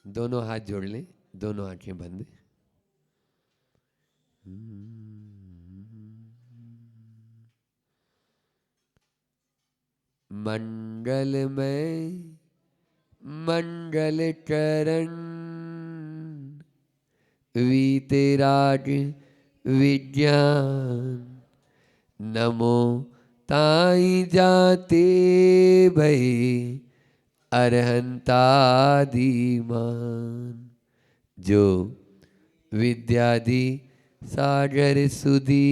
दोनों हाथ जोड़ लें, दोनों आंखें बंद। मंगलमय मंगल चरण वीतराग विज्ञान नमो ताई जाते भई अरहंतादिमान जो विद्यादि सागर सुधी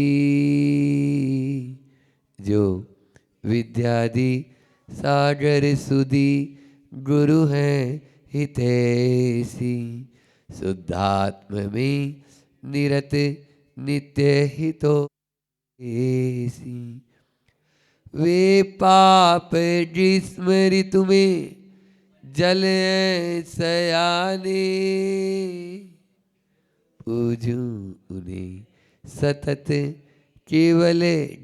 जो विद्यादि सागर सुधी गुरु हैं हितैषी शुद्धात्म में निरत नित्य हितो ऐसी वे पाप जिस्मृ तुम्हें जल सयाने पूजू उन्हें सतत केवल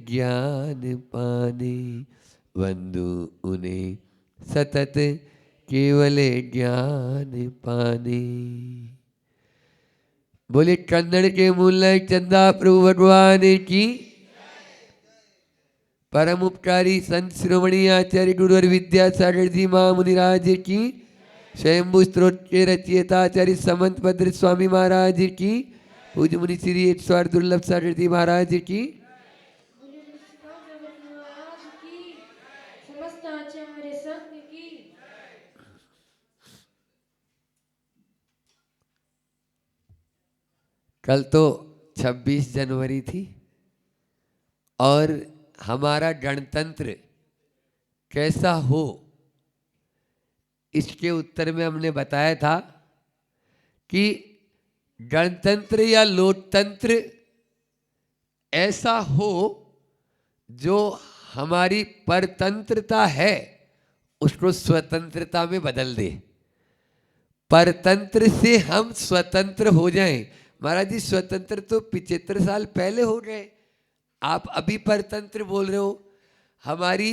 ज्ञान पाने वंदु उन्हें सतत केवल ज्ञान पाने। बोले कन्नड़ के मूल चंदा प्रभु भगवान की परम उपकारी संत शिरोमणि आचार्य गुरु और विद्यासागर जी महामुनिराज की स्वयंभू स्त्रोत के रचयिता आचार्य समंत भद्र स्वामी महाराज की पूज्य मुनि श्री 108 दुर्लभ सागर जी महाराज की कल तो 26 जनवरी थी और हमारा गणतंत्र कैसा हो इसके उत्तर में हमने बताया था कि गणतंत्र या लोकतंत्र ऐसा हो जो हमारी परतंत्रता है उसको स्वतंत्रता में बदल दे। परतंत्र से हम स्वतंत्र हो जाएं। महाराज जी स्वतंत्र तो 75 साल पहले हो गए, आप अभी परतंत्र बोल रहे हो। हमारी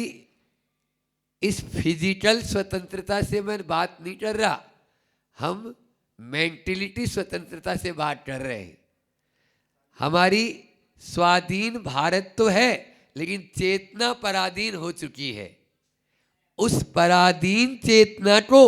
इस फिजिकल स्वतंत्रता से मैं बात नहीं कर रहा, हम मेंटलिटी स्वतंत्रता से बात कर रहे हैं। हमारी स्वाधीन भारत तो है लेकिन चेतना पराधीन हो चुकी है। उस पराधीन चेतना को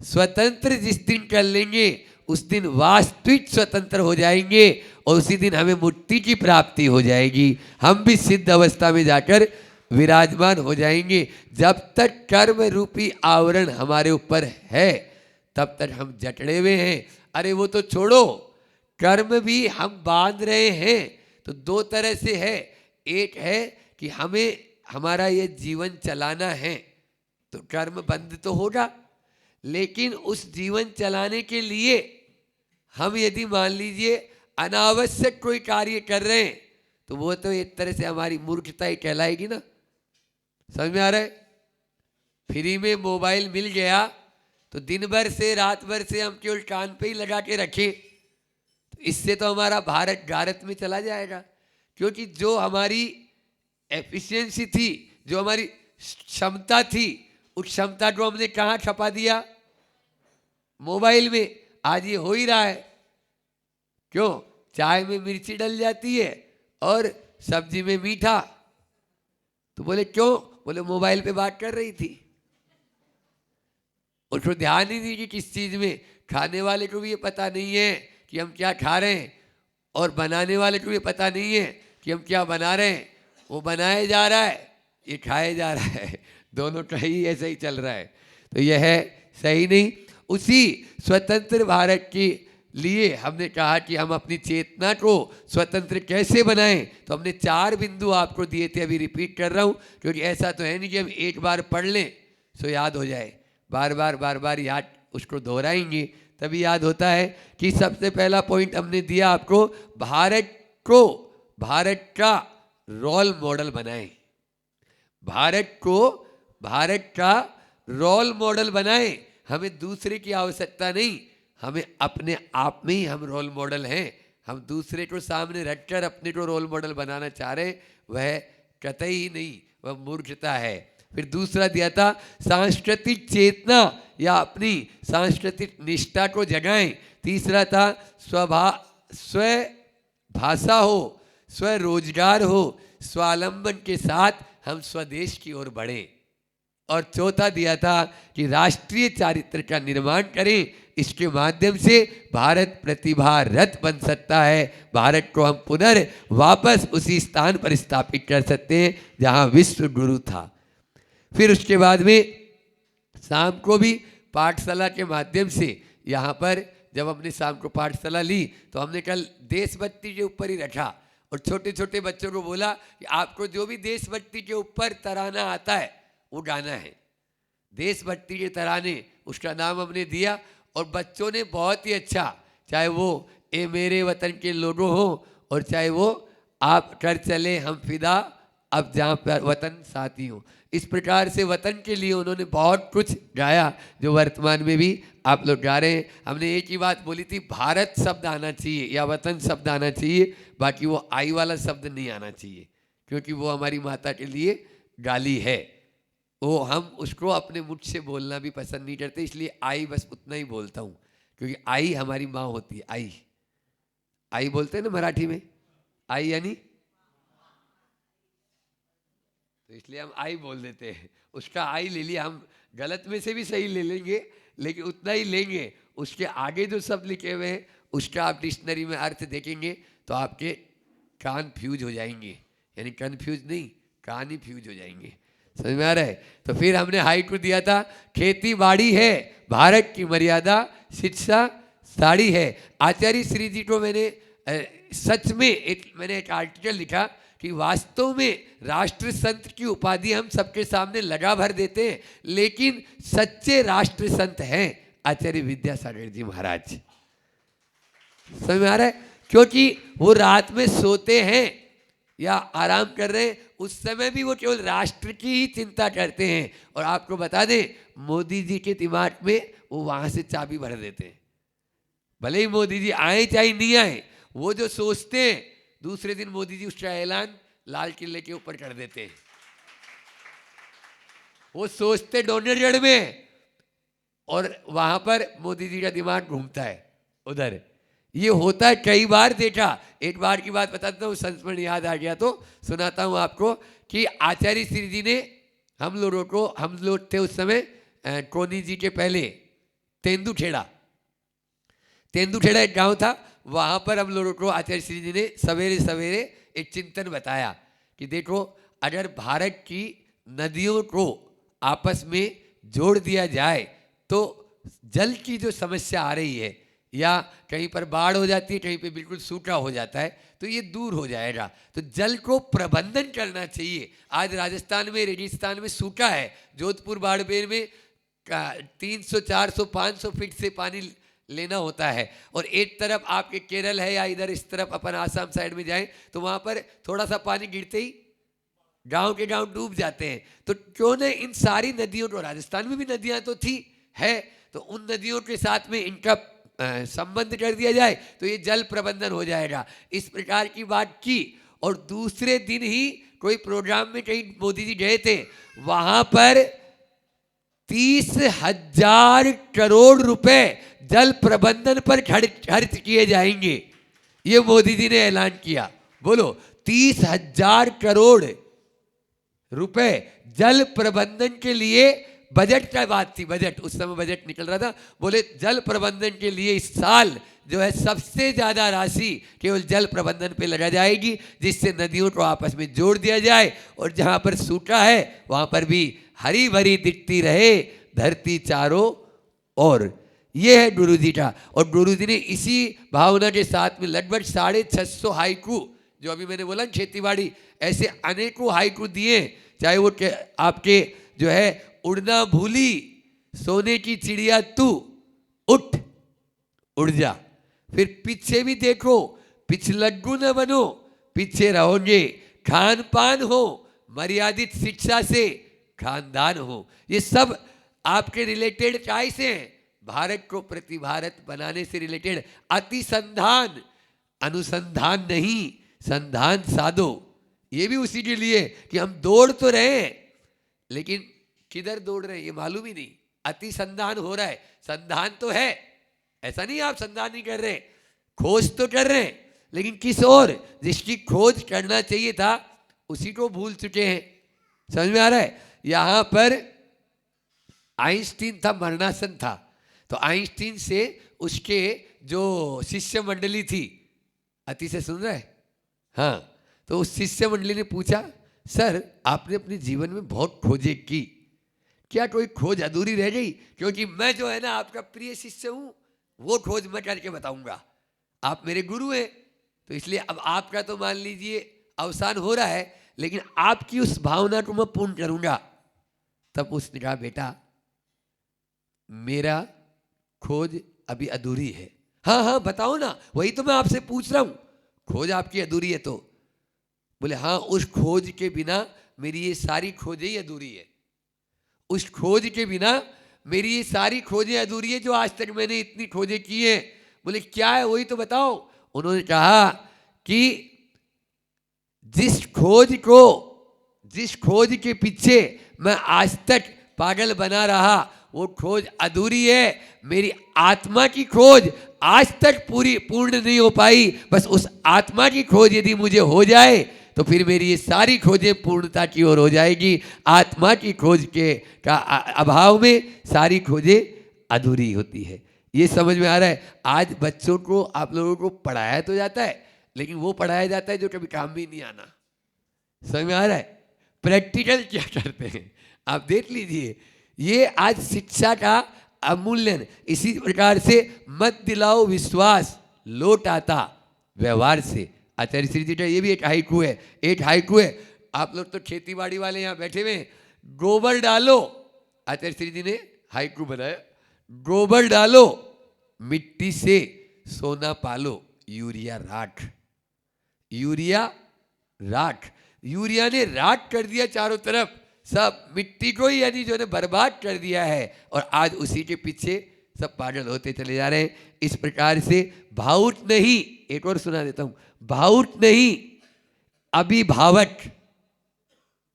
स्वतंत्र जिस दिन कर लेंगे उस दिन वास्तविक स्वतंत्र हो जाएंगे और उसी दिन हमें मुक्ति की प्राप्ति हो जाएगी। हम भी सिद्ध अवस्था में जाकर विराजमान हो जाएंगे। जब तक कर्म रूपी आवरण हमारे ऊपर है तब तक हम जकड़े हुए हैं। अरे वो तो छोड़ो, कर्म भी हम बांध रहे हैं तो दो तरह से है। एक है कि हमें हमारा ये जीवन चलाना है तो कर्म बंद तो होगा, लेकिन उस जीवन चलाने के लिए हम यदि मान लीजिए अनावश्यक कोई कार्य कर रहे हैं तो वो तो एक तरह से हमारी मूर्खता ही कहलाएगी ना। समझ में आ रहा है? फ्री में मोबाइल मिल गया तो दिन भर से रात भर से हम केवल कान पे ही लगा के रखें तो इससे तो हमारा भारत गारत में चला जाएगा। क्योंकि जो हमारी एफिशिएंसी थी, जो हमारी क्षमता थी, उस क्षमता को हमने कहाँ छपा दिया? मोबाइल में। आज ये हो ही रहा है। क्यों? चाय में मिर्ची डल जाती है और सब्जी में मीठा। तो बोले क्यों? बोले मोबाइल पे बात कर रही थी। उसको ध्यान ही नहीं कि किस चीज में। खाने वाले को भी ये पता नहीं है कि हम क्या खा रहे हैं और बनाने वाले को भी पता नहीं है कि हम क्या बना रहे हैं। वो बनाया जा रहा है, ये खाया जा रहा है, दोनों का ही ऐसे ही चल रहा है। तो यह है सही नहीं। उसी स्वतंत्र भारत के लिए हमने कहा कि हम अपनी चेतना को स्वतंत्र कैसे बनाएं। तो हमने 4 बिंदु आपको दिए थे, अभी रिपीट कर रहा हूं क्योंकि ऐसा तो है नहीं कि हम एक बार पढ़ लें सो याद हो जाए। बार बार याद उसको दोहराएंगे तभी याद होता है। कि सबसे पहला पॉइंट हमने दिया आपको, भारत को भारत का रोल मॉडल बनाएं। भारत को भारत का रोल मॉडल बनाएं। हमें दूसरे की आवश्यकता नहीं, हमें अपने आप में ही हम रोल मॉडल हैं। हम दूसरे को सामने रखकर अपने को रोल मॉडल बनाना चाह रहे, वह कतई ही नहीं, वह मूर्खता है। फिर दूसरा दिया था सांस्कृतिक चेतना या अपनी सांस्कृतिक निष्ठा को जगाएं। तीसरा था स्व भाषा हो, स्वरोजगार हो, स्वावलंबन के साथ हम स्वदेश की ओर बढ़ें। और चौथा दिया था कि राष्ट्रीय चारित्र का निर्माण करें, इसके माध्यम से भारत प्रतिभा रथ बन सकता है। भारत को हम वापस उसी स्थान पर स्थापित कर सकते हैं जहां विश्व गुरु था। फिर उसके बाद में शाम को भी पाठशाला के माध्यम से यहाँ पर जब हमने शाम को पाठशाला ली तो हमने कल देशभक्ति के ऊपर ही रखा और छोटे छोटे बच्चों को बोला कि आपको जो भी देशभक्ति के ऊपर तराना आता है वो गाना है। देशभक्ति के तराने, उसका नाम हमने दिया और बच्चों ने बहुत ही अच्छा, चाहे वो ए मेरे वतन के लोगों हो और चाहे वो आप कर चले हम फिदा अब जहाँ पर वतन साथी हो, इस प्रकार से वतन के लिए उन्होंने बहुत कुछ गाया जो वर्तमान में भी आप लोग गा रहे हैं। हमने एक ही बात बोली थी, भारत शब्द आना चाहिए या वतन शब्द आना चाहिए, बाकी वो आई वाला शब्द नहीं आना चाहिए, क्योंकि वो हमारी माता के लिए गाली है। वो हम उसको अपने मुख से बोलना भी पसंद नहीं करते, इसलिए आई बस उतना ही बोलता हूँ, क्योंकि आई हमारी माँ होती है। आई आई बोलते हैं ना मराठी में, आई यानी, तो इसलिए हम आई बोल देते हैं। उसका आई ले लिया, हम गलत में से भी सही ले लेंगे लेकिन उतना ही लेंगे। उसके आगे जो शब्द लिखे हुए हैं उसका आप डिक्शनरी में अर्थ देखेंगे तो आपके कान फ्यूज हो जाएंगे, यानी कन्फ्यूज नहीं, कान ही फ्यूज हो जाएंगे। समझ में आ रहा है? तो फिर हमने हाइकू दिया था, खेती बाड़ी है भारत की मर्यादा, शिक्षा साड़ी है। आचार्य श्री जी को मैंने सच में मैंने एक आर्टिकल लिखा कि वास्तव में राष्ट्र संत की उपाधि हम सबके सामने लगा भर देते हैं, लेकिन सच्चे राष्ट्र संत हैं आचार्य विद्यासागर जी महाराज। समझ में आ रहा है? क्योंकि वो रात में सोते हैं या आराम कर रहे हैं, उस समय भी वो केवल राष्ट्र की ही चिंता करते हैं। और आपको बता दें, मोदी जी के दिमाग में वो वहां से चाबी भर देते हैं। भले ही मोदी जी आए चाहे नहीं आए, वो जो सोचते हैं दूसरे दिन मोदी जी उसका ऐलान लाल किले के ऊपर कर देते हैं। वो सोचते डोनेगढ़ में और वहां पर मोदी जी का दिमाग घूमता है उधर। ये होता है, कई बार देखा। एक बार की बात बताता हूँ, संस्मरण याद आ गया तो सुनाता हूँ आपको कि आचार्य श्री जी ने हम लोग थे उस समय कोनी जी के पहले तेंदुखेड़ा एक गांव था, वहां पर हम लोगों को आचार्य श्री जी ने सवेरे सवेरे एक चिंतन बताया कि देखो, अगर भारत की नदियों को आपस में जोड़ दिया जाए तो जल की जो समस्या आ रही है, या कहीं पर बाढ़ हो जाती है, कहीं पे बिल्कुल सूखा हो जाता है, तो ये दूर हो जाएगा। तो जल को प्रबंधन करना चाहिए। आज राजस्थान में रेगिस्तान में सूखा है, जोधपुर बाड़मेर में 300 400 500 फीट से पानी लेना होता है, और एक तरफ आपके केरल है या इधर इस तरफ अपन आसाम साइड में जाएं तो वहाँ पर थोड़ा सा पानी गिरते ही गांव के गांव डूब जाते हैं। तो क्यों न इन सारी नदियों को, राजस्थान में भी नदियाँ तो थी है, तो उन नदियों के साथ में इनका संबंध कर दिया जाए तो ये जल प्रबंधन हो जाएगा। इस प्रकार की बात की, और दूसरे दिन ही कोई प्रोग्राम में कहीं मोदी जी गए थे, वहां पर 30,000 करोड़ रुपए जल प्रबंधन पर खर्च किए जाएंगे, ये मोदी जी ने ऐलान किया। बोलो, 30,000 करोड़ रुपए जल प्रबंधन के लिए बजट का बात थी। बजट, उस समय बजट निकल रहा था, बोले जल प्रबंधन के लिए इस साल जो है सबसे ज्यादा राशि केवल जल प्रबंधन पे लगा जाएगी, जिससे नदियों को आपस में जोड़ दिया जाए और जहां पर सूखा है वहां पर भी हरी भरी दिखती रहे धरती चारों ओर। ये है गुरु जी का। और गुरु जी ने इसी भावना के साथ में लगभग 650 हाइकू, जो अभी मैंने बोला खेतीबाड़ी, ऐसे अनेकों हाइकू दिए, चाहे वो आपके जो है उड़ना भूली सोने की चिड़िया तू उठ उड़ जा, फिर पीछे भी देखो पिछलग्गू न बनो, पीछे रहोगे, खान पान हो, मर्यादित शिक्षा से खानदान हो। ये सब आपके रिलेटेड काय से हैं? भारत को प्रति भारत बनाने से रिलेटेड। अतिसंधान, अनुसंधान नहीं, संधान साधो। ये भी उसी के लिए कि हम दौड़ तो रहे हैं, लेकिन किधर दौड़ रहे हैं ये मालूम ही नहीं। अति संधान हो रहा है, संधान तो है, ऐसा नहीं आप संधान नहीं कर रहे, खोज तो कर रहे हैं, लेकिन किस और, जिसकी खोज करना चाहिए था उसी को भूल चुके हैं। समझ में आ रहा है? यहां पर आइंस्टीन था, मरणासन था, तो आइंस्टीन से उसके जो शिष्य मंडली थी, अति से सुन रहा है, हाँ, तो उस शिष्य मंडली ने पूछा, सर आपने अपने जीवन में बहुत खोजें की, क्या कोई खोज अधूरी रह गई? क्योंकि मैं जो है ना आपका प्रिय शिष्य हूं, वो खोज मैं करके बताऊंगा, आप मेरे गुरु हैं, तो इसलिए अब आपका तो मान लीजिए अवसान हो रहा है, लेकिन आपकी उस भावना को मैं पूर्ण करूंगा। तब उसने कहा, बेटा मेरा खोज अभी अधूरी है। हाँ हाँ बताओ ना, वही तो मैं आपसे पूछ रहा हूं, खोज आपकी अधूरी है तो? बोले हाँ, उस खोज के बिना मेरी ये सारी खोजें ही अधूरी है, उस खोज के बिना मेरी ये सारी खोजें अधूरी है जो आज तक मैंने इतनी खोजें की हैं। बोले क्या है, वही तो बताओ। उन्होंने कहा कि जिस खोज के पीछे मैं आज तक पागल बना रहा, वो खोज अधूरी है। मेरी आत्मा की खोज आज तक पूर्ण नहीं हो पाई, बस उस आत्मा की खोज यदि मुझे हो जाए तो फिर मेरी ये सारी खोजें पूर्णता की ओर हो जाएगी। आत्मा की खोज के का अभाव में सारी खोजें अधूरी होती है। ये समझ में आ रहा है? आज बच्चों को आप लोगों को पढ़ाया तो जाता है, लेकिन वो पढ़ाया जाता है जो कभी काम भी नहीं आना। समझ में आ रहा है? प्रैक्टिकल क्या करते हैं आप देख लीजिए। ये आज शिक्षा का अमूल्यन। इसी प्रकार से मत दिलाओ विश्वास, लौट आता व्यवहार से। आचार्य श्री जी का ये भी एक हाइकू है, आप लोग तो खेती बाड़ी वाले यहाँ बैठे हुए, गोबर डालो, आचार्य श्री जी ने हाइकू बनाया, गोबर डालो मिट्टी से सोना पालो, यूरिया राख, यूरिया ने राख कर दिया चारों तरफ, सब मिट्टी को ही यानी जो ने बर्बाद कर दिया है, और आज उसी के पीछे सब पागल होते चले जा रहे हैं। इस प्रकार से भावुक नहीं, एक और सुना देता हूं, भावुक नहीं अभिभावक,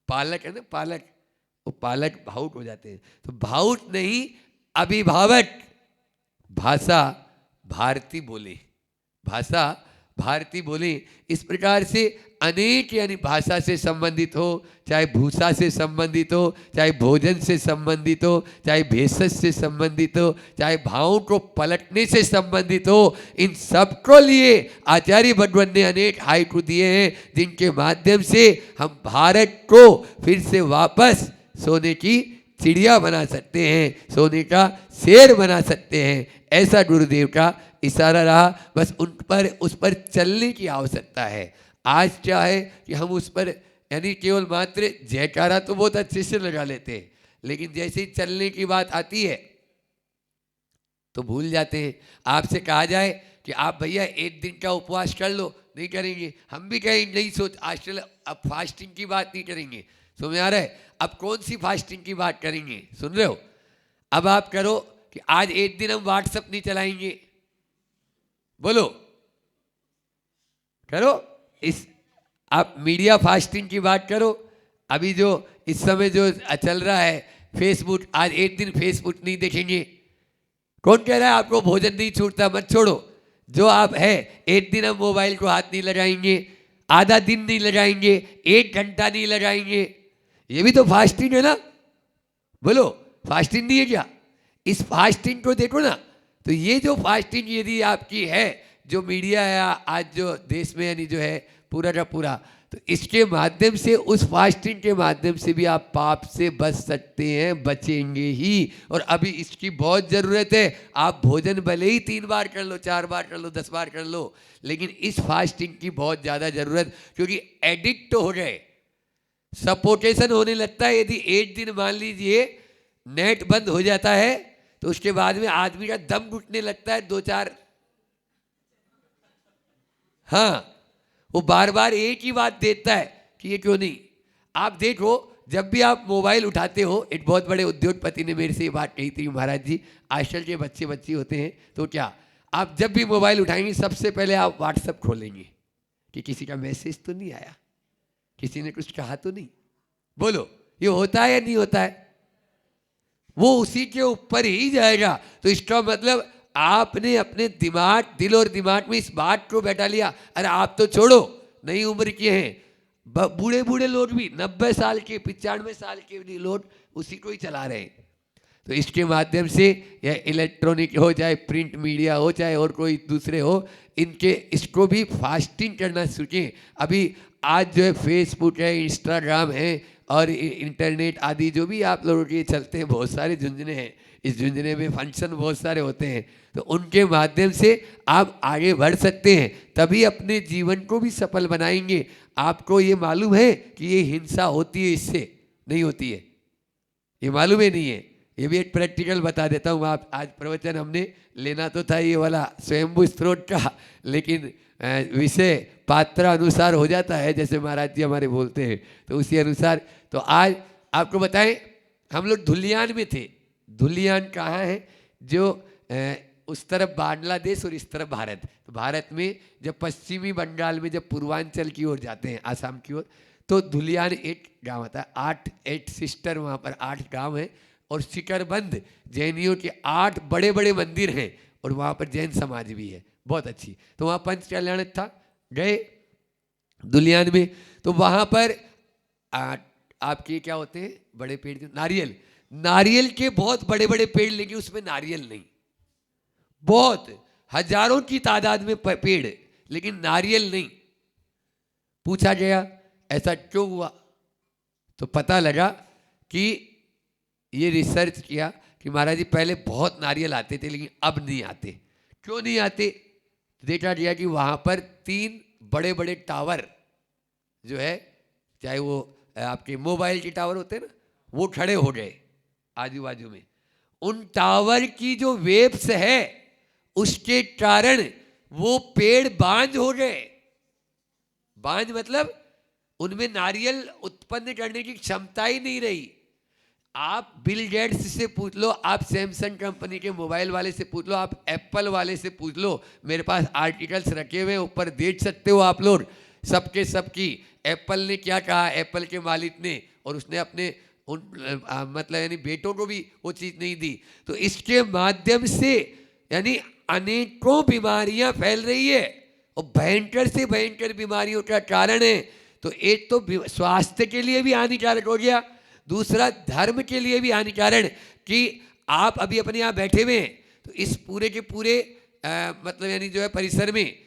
पालक है ना, पालक, वो पालक भावुक हो जाते हैं, तो भावुक नहीं अभिभावक, भाषा भारती बोले, भाषा भारती बोले। इस प्रकार से अनेक यानी भाषा से संबंधित हो, चाहे भूषा से संबंधित हो, चाहे भोजन से संबंधित हो, चाहे भेषज से संबंधित हो, चाहे भावों को पलटने से संबंधित हो, इन सबको लिए आचार्य भगवान ने अनेक हाइकू दिए हैं, जिनके माध्यम से हम भारत को फिर से वापस सोने की चिड़िया बना सकते हैं, सोने का शेर बना सकते हैं। ऐसा गुरुदेव का इशारा रहा, बस उस पर चलने की आवश्यकता है। आज क्या है कि हम उस पर यानी केवल मात्र जयकारा तो बहुत अच्छे से लगा लेते हैं, लेकिन जैसे ही चलने की बात आती है तो भूल जाते हैं। आपसे कहा जाए कि आप भैया एक दिन का उपवास कर लो, नहीं करेंगे। हम भी कहेंगे नहीं, सोच आज चल अब फास्टिंग की बात नहीं करेंगे। समझ आ रहा है? अब कौन सी फास्टिंग की बात करेंगे, सुन रहे हो? अब आप करो कि आज एक दिन हम व्हाट्सएप नहीं चलाएंगे, बोलो, करो। इस आप मीडिया फास्टिंग की बात करो। अभी जो इस समय जो चल रहा है फेसबुक, आज एक दिन फेसबुक नहीं देखेंगे। कौन कह रहा है आपको भोजन नहीं छूटता? मत छोड़ो, जो आप है एक दिन हम मोबाइल को हाथ नहीं लगाएंगे, आधा दिन नहीं लगाएंगे, 1 घंटा नहीं लगाएंगे, ये भी तो फास्टिंग है ना? बोलो, फास्टिंग नहीं है क्या? इस फास्टिंग को देखो ना, तो ये जो फास्टिंग यदि आपकी है, जो मीडिया है आज जो देश में यानी जो है पूरा का पूरा, तो इसके माध्यम से, उस फास्टिंग के माध्यम से भी आप पाप से बच सकते हैं, बचेंगे ही। और अभी इसकी बहुत ज़रूरत है। आप भोजन भले ही 3 बार कर लो, 4 बार कर लो, 10 बार कर लो, लेकिन इस फास्टिंग की बहुत ज़्यादा ज़रूरत, क्योंकि एडिक्ट तो हो गए, सपोकेशन होने लगता है। यदि एक दिन मान लीजिए नेट बंद हो जाता है तो उसके बाद में आदमी का दम घुटने लगता है, 2-4, हाँ, वो बार बार एक ही बात देता है कि ये क्यों नहीं। आप देखो, जब भी आप मोबाइल उठाते हो, एक बहुत बड़े उद्योगपति ने मेरे से ये बात कही थी, महाराज जी आजकल के बच्चे होते हैं तो क्या, आप जब भी मोबाइल उठाएंगे सबसे पहले आप व्हाट्सएप खोलेंगे कि किसी का मैसेज तो नहीं आया, किसी ने कुछ कहा तो नहीं। बोलो, ये होता है या नहीं होता है? वो उसी के ऊपर ही जाएगा। तो इसका मतलब आपने अपने दिमाग, दिल और दिमाग में इस बात को बैठा लिया, अरे आप तो छोड़ो, नई उम्र के हैं, बूढ़े बूढ़े लोग भी 90 साल के, 95 साल के भी लोग उसी को ही चला रहे हैं। तो इसके माध्यम से यह इलेक्ट्रॉनिक हो, चाहे प्रिंट मीडिया हो, चाहे और कोई दूसरे हो, इनके इसको भी फास्टिंग करना सीखें। अभी आज जो है फेसबुक है, इंस्टाग्राम है और इंटरनेट आदि जो भी आप लोगों के चलते हैं, बहुत सारे झुंझुने हैं, इस झुंझुने में फंक्शन बहुत सारे होते हैं, तो उनके माध्यम से आप आगे बढ़ सकते हैं, तभी अपने जीवन को भी सफल बनाएंगे। आपको ये मालूम है कि ये हिंसा होती है, इससे नहीं होती है, ये मालूम ही नहीं है। ये भी एक प्रैक्टिकल बता देता हूँ। आप आज प्रवचन हमने लेना तो था ये वाला स्वयंभू स्त्रोत का, लेकिन विषय पात्र अनुसार हो जाता है, जैसे महाराज जी हमारे बोलते हैं, तो उसी अनुसार। तो आज आपको बताएं, हम लोग धुलियान में थे। धुलियान कहाँ है? जो उस तरफ बांग्लादेश और इस तरफ भारत। तो भारत में जब पश्चिमी बंगाल में जब पूर्वांचल की ओर जाते हैं, आसाम की ओर, तो धुलियान एक गांव आता है। 8 सिस्टर वहाँ पर 8 गांव हैं, और शिकरबंद जैनियों के 8 बड़े बड़े मंदिर हैं, और वहाँ पर जैन समाज भी है बहुत अच्छी। तो वहाँ पंच कल्याण था, गए धुलियान में, तो वहाँ पर आपके क्या होते हैं बड़े पेड़, नारियल, नारियल के बहुत बड़े बड़े पेड़, लेकिन उसमें नारियल नहीं, बहुत हजारों की तादाद में पेड़, लेकिन नारियल नहीं। पूछा गया ऐसा क्यों हुआ? तो पता लगा कि ये रिसर्च किया कि महाराज जी पहले बहुत नारियल आते थे, लेकिन अब नहीं आते। क्यों नहीं आते? देखा गया कि वहाँ पर 3 बड़े बड़े टावर जो है, चाहे वो आपके मोबाइल के टावर होते हैं ना, वो खड़े हो गए आजू बाजू में। उन टावर की जो वेव्स है, उसके कारण वो पेड़ बांझ हो गए। बांझ मतलब उनमें नारियल उत्पन्न करने की क्षमता ही नहीं रही। आप बिल गेट्स से पूछ लो, आप सैमसंग कंपनी के मोबाइल वाले से पूछ लो, आप एप्पल वाले से पूछ लो, मेरे पास आर्टिकल्स रखे हुए ऊपर देख सकते हो आप लोग, सबके सबकी। एप्पल ने क्या कहा, एप्पल के मालिक ने, और उसने अपने मतलब यानी बेटों को भी वो चीज़ नहीं दी। तो इसके माध्यम से यानी अनेकों बीमारियां फैल रही है, और भयंकर से भयंकर बीमारियों का कारण है। तो एक तो स्वास्थ्य के लिए भी हानिकारक हो गया, दूसरा धर्म के लिए भी हानिकारक, कि आप अभी अपने यहाँ बैठे हुए हैं, तो इस पूरे के पूरे मतलब यानी जो है परिसर में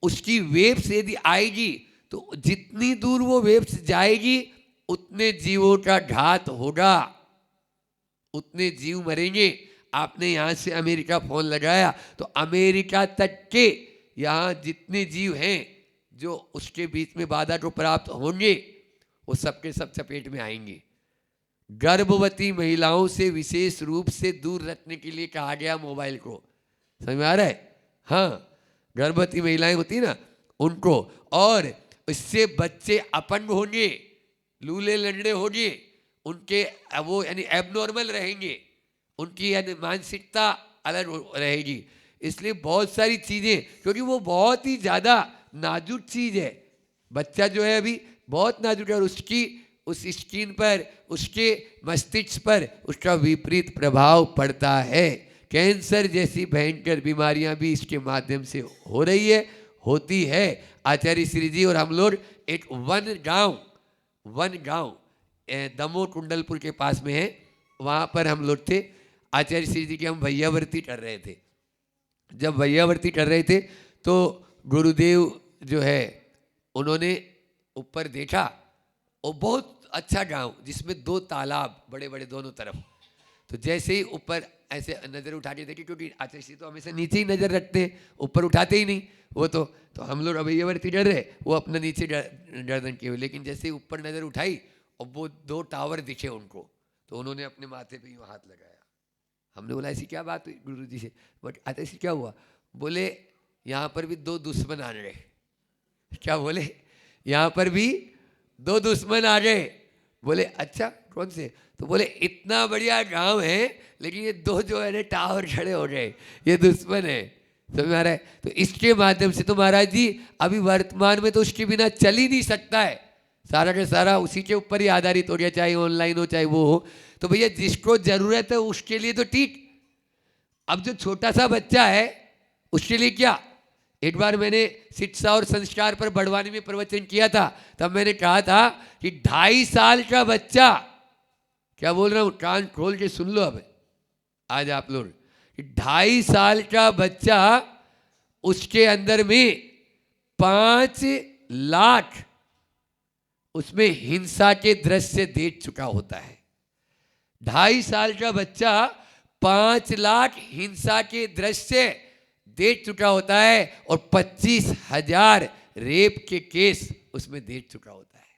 उसकी वेव्स यदि आएगी, तो जितनी दूर वो वेव्स जाएगी उतने जीवों का घात होगा, उतने जीव मरेंगे। आपने यहाँ से अमेरिका फोन लगाया, तो अमेरिका तक के यहाँ जितने जीव हैं जो उसके बीच में बाधा को प्राप्त होंगे, वो सबके सब चपेट में आएंगे। गर्भवती महिलाओं से विशेष रूप से दूर रखने के लिए कहा गया मोबाइल को। समझ में आ रहा है? हाँ, गर्भवती महिलाएं होती ना, उनको, और इससे बच्चे अपंग होंगे, लूले लंगड़े होंगे, उनके वो यानी एबनॉर्मल रहेंगे, उनकी यानी मानसिकता अलग रहेगी। इसलिए बहुत सारी चीज़ें, क्योंकि वो बहुत ही ज़्यादा नाजुक चीज़ है, बच्चा जो है अभी बहुत नाजुक है, और उसकी उस स्किन पर, उसके मस्तिष्क पर उसका विपरीत प्रभाव पड़ता है। कैंसर जैसी भयंकर बीमारियां भी इसके माध्यम से हो रही है, होती है। आचार्य श्री जी और हम लोग एक वन गांव दमोह कुंडलपुर के पास में है, वहाँ पर हम लोग थे। आचार्य श्री जी की हम भैयावर्ती कर रहे थे। जब भैयावर्ती कर रहे थे तो गुरुदेव जो है उन्होंने ऊपर देखा, और बहुत अच्छा गांव जिसमें 2 तालाब बड़े बड़े दोनों तरफ। तो जैसे ही ऊपर ऐसे नज़र उठा के देखी, क्योंकि आचार्य श्री तो हमेशा नीचे ही नज़र रखते हैं, ऊपर उठाते ही नहीं वो तो हम लोग अभैयावर्ती डर रहे, वो अपना नीचे गर्दन किए हुए। लेकिन जैसे ही ऊपर नज़र उठाई और वो 2 टावर दिखे उनको, तो उन्होंने अपने माथे पे यूँ हाथ लगाया। हमने बोला ऐसी क्या बात हुई गुरु जी से? बट आचार्य श्री क्या हुआ? बोले यहाँ पर भी 2 दुश्मन आ गए। क्या बोले? यहाँ पर भी 2 दुश्मन आ गए। बोले अच्छा कौन से? तो बोले इतना बढ़िया गांव है, लेकिन ये 2 जो है ना टावर खड़े हो गए, ये दुश्मन है। समझ में आ रहा है? तो इसके माध्यम से तो महाराज जी अभी वर्तमान में तो उसके बिना चल ही नहीं सकता है। सारा का सारा उसी के ऊपर ही आधारित हो गया, चाहे ऑनलाइन हो चाहे वो हो। तो भैया जिसको जरूरत है उसके लिए तो ठीक। अब जो छोटा सा बच्चा है उसके लिए क्या? एक बार मैंने शिक्षा और संस्कार पर बड़वानी में प्रवचन किया था, तब मैंने कहा था कि 2.5 साल का बच्चा, क्या बोल रहा हूँ कान खोल के सुन लो अब आज आप लोग, 2.5 साल का बच्चा उसके अंदर में 5 लाख उसमें हिंसा के दृश्य देख चुका होता है। 2.5 साल का बच्चा 5 लाख हिंसा के दृश्य देख चुका होता है और 25,000 रेप के केस उसमें देख चुका होता है।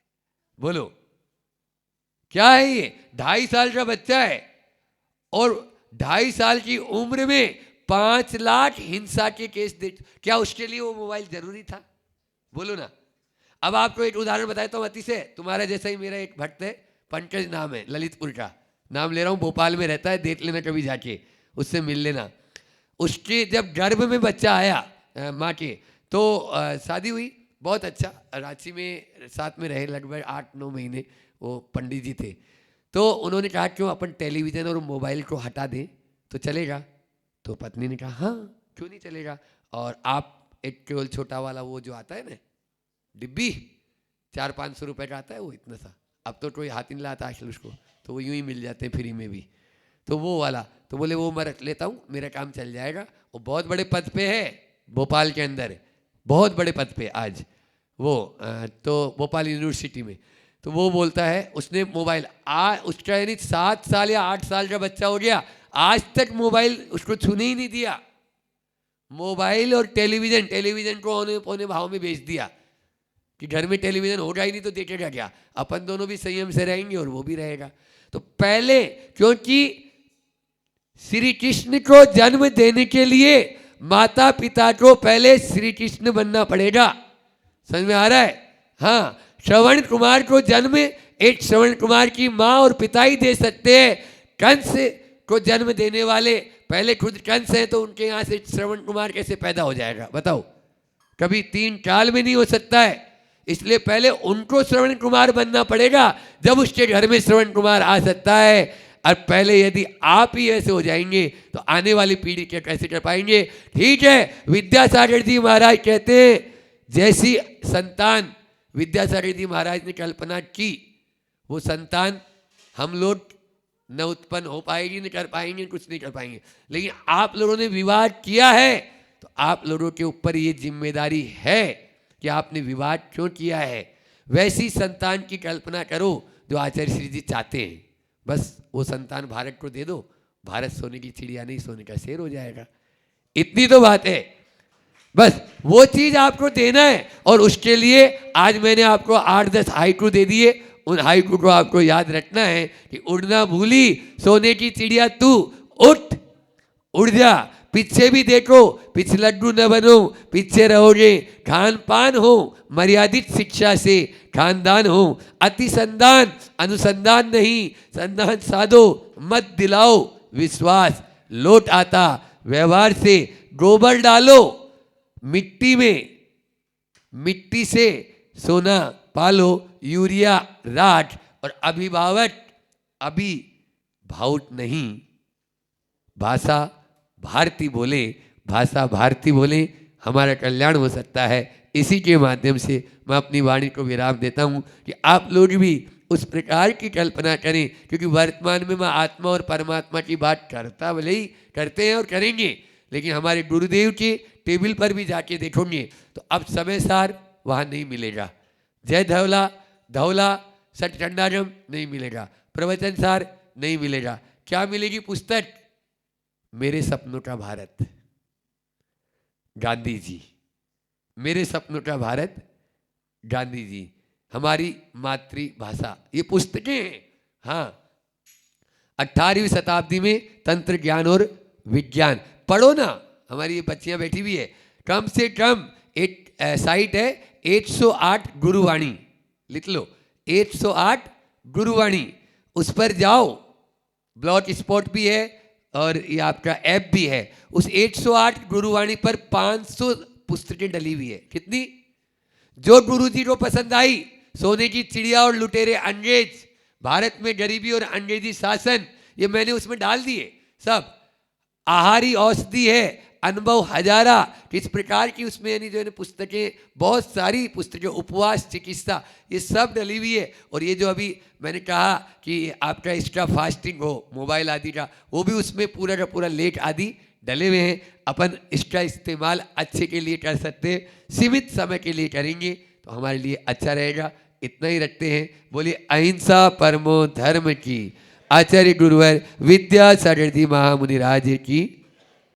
बोलो क्या है ये? 2.5 साल का बच्चा है और 2.5 साल की उम्र में 5 लाख हिंसा के केस देख। क्या उसके लिए वो मोबाइल जरूरी था? बोलो ना। अब आपको एक उदाहरण बताता हूँ अति से। तुम्हारा जैसा ही मेरा एक भक्त है, पंकज नाम है, ललितपुर का नाम ले रहा हूँ, भोपाल में रहता है, देख लेना कभी जाके, उससे मिल लेना। उसके जब गर्भ में बच्चा आया माँ के, तो शादी हुई, बहुत अच्छा, रांची में साथ में रहे लगभग 8-9 महीने। वो पंडित जी थे, तो उन्होंने कहा क्यों अपन टेलीविज़न और मोबाइल को हटा दें तो चलेगा? तो पत्नी ने कहा हाँ क्यों नहीं चलेगा। और आप एक केवल छोटा वाला वो जो आता है ना डिब्बी, 400-500 रुपये का आता है वो, इतना सा, अब तो कोई हाथ ही नहीं लाता आजकल उसको, तो वो यूँ ही मिल जाते हैं फ्री में भी, तो वो वाला, तो बोले वो मैं रख लेता हूँ, मेरा काम चल जाएगा। वो बहुत बड़े पद पे है भोपाल के अंदर, बहुत बड़े पद पे आज वो, तो भोपाल यूनिवर्सिटी में। तो वो बोलता है उसने मोबाइल उसका यानी 7 साल या 8 साल का बच्चा हो गया, आज तक मोबाइल उसको छूने ही नहीं दिया। मोबाइल और टेलीविज़न को औने पौने भाव में बेच दिया कि घर में टेलीविज़न होगा ही नहीं तो देखेगा क्या। अपन दोनों भी संयम से रहेंगे और वो भी रहेगा। तो पहले, क्योंकि श्री कृष्ण को जन्म देने के लिए माता पिता को पहले श्री कृष्ण बनना पड़ेगा। समझ में आ रहा है? हाँ, श्रवण कुमार को जन्म एक श्रवण कुमार की माँ और पिता ही दे सकते हैं। कंस को जन्म देने वाले पहले खुद कंस हैं, तो उनके यहाँ से श्रवण कुमार कैसे पैदा हो जाएगा बताओ? कभी 3 काल में नहीं हो सकता है। इसलिए पहले उनको श्रवण कुमार बनना पड़ेगा, जब उसके घर में श्रवण कुमार आ सकता है। और पहले यदि आप ही ऐसे हो जाएंगे तो आने वाली पीढ़ी क्या कैसे कर पाएंगे? ठीक है, विद्यासागर जी महाराज कहते हैं जैसी संतान विद्यासागर जी महाराज ने कल्पना की, वो संतान हम लोग न उत्पन्न हो पाएगी, न कर पाएंगे, कुछ नहीं कर पाएंगे। लेकिन आप लोगों ने विवाह किया है तो आप लोगों के ऊपर ये जिम्मेदारी है कि आपने विवाह क्यों किया है। वैसी संतान की कल्पना करो जो आचार्य श्री जी चाहते हैं। बस वो संतान भारत को दे दो, भारत सोने की चिड़िया नहीं सोने का शेर हो जाएगा। इतनी तो बात है, बस वो चीज आपको देना है। और उसके लिए आज मैंने आपको 8-10 हाइकू दे दिए। उन हाइकू को आपको याद रखना है कि उड़ना भूली सोने की चिड़िया तू उठ उड़ जा, पीछे भी देखो पीछे लड्डू न बनो, पीछे रहोगे खान पान हो, मर्यादित शिक्षा से खानदान हो, अति संदान अनुसंधान नहीं, संधान साधो मत दिलाओ विश्वास, लौट आता व्यवहार से, गोबर डालो मिट्टी में, मिट्टी से सोना पालो, यूरिया राख, और अभिभावक अभिभावक नहीं, भाषा भारती बोले, भाषा भारती बोले, हमारा कल्याण हो सकता है। इसी के माध्यम से मैं अपनी वाणी को विराम देता हूँ कि आप लोग भी उस प्रकार की कल्पना करें, क्योंकि वर्तमान में मैं आत्मा और परमात्मा की बात करता भले ही करते हैं और करेंगे, लेकिन हमारे गुरुदेव के टेबल पर भी जाके देखोगे तो अब समय सार वहाँ नहीं मिलेगा, जय धवला धवला सचखंडागम नहीं मिलेगा, प्रवचन सार नहीं मिलेगा। क्या मिलेगी? पुस्तक मेरे सपनों का भारत, गांधी जी, मेरे सपनों का भारत गांधी जी, हमारी मातृभाषा, ये पुस्तकें हैं। हाँ, 18वीं शताब्दी में तंत्र ज्ञान और विज्ञान पढ़ो ना, हमारी ये बच्चियां बैठी हुई है। कम से कम एक साइट है 108 गुरुवाणी, लिख लो 108 गुरुवाणी, उस पर जाओ, ब्लॉग स्पॉट भी है और ये आपका ऐप भी है। उस 108 गुरुवाणी पर 500 पुस्तकें डली हुई है। कितनी? जो गुरु जी को पसंद आई सोने की चिड़िया और लुटेरे अंग्रेज, भारत में गरीबी और अंग्रेजी शासन, ये मैंने उसमें डाल दिए सब। आहारी औषधि है, अनुभव हजारा, किस प्रकार की उसमें यानी जो है पुस्तकें, बहुत सारी पुस्तकें, उपवास चिकित्सा, ये सब डली हुई है। और ये जो अभी मैंने कहा कि आपका एक्स्ट्रा फास्टिंग हो मोबाइल आदि का, वो भी उसमें पूरा का पूरा लेख आदि डले हुए हैं। अपन इसका इस्तेमाल अच्छे के लिए कर सकते हैं, सीमित समय के लिए करेंगे तो हमारे लिए अच्छा रहेगा। इतना ही रखते हैं। बोलिए अहिंसा परमो धर्म की, आचार्य गुरुवर विद्यासागर जी महामुनि राज की।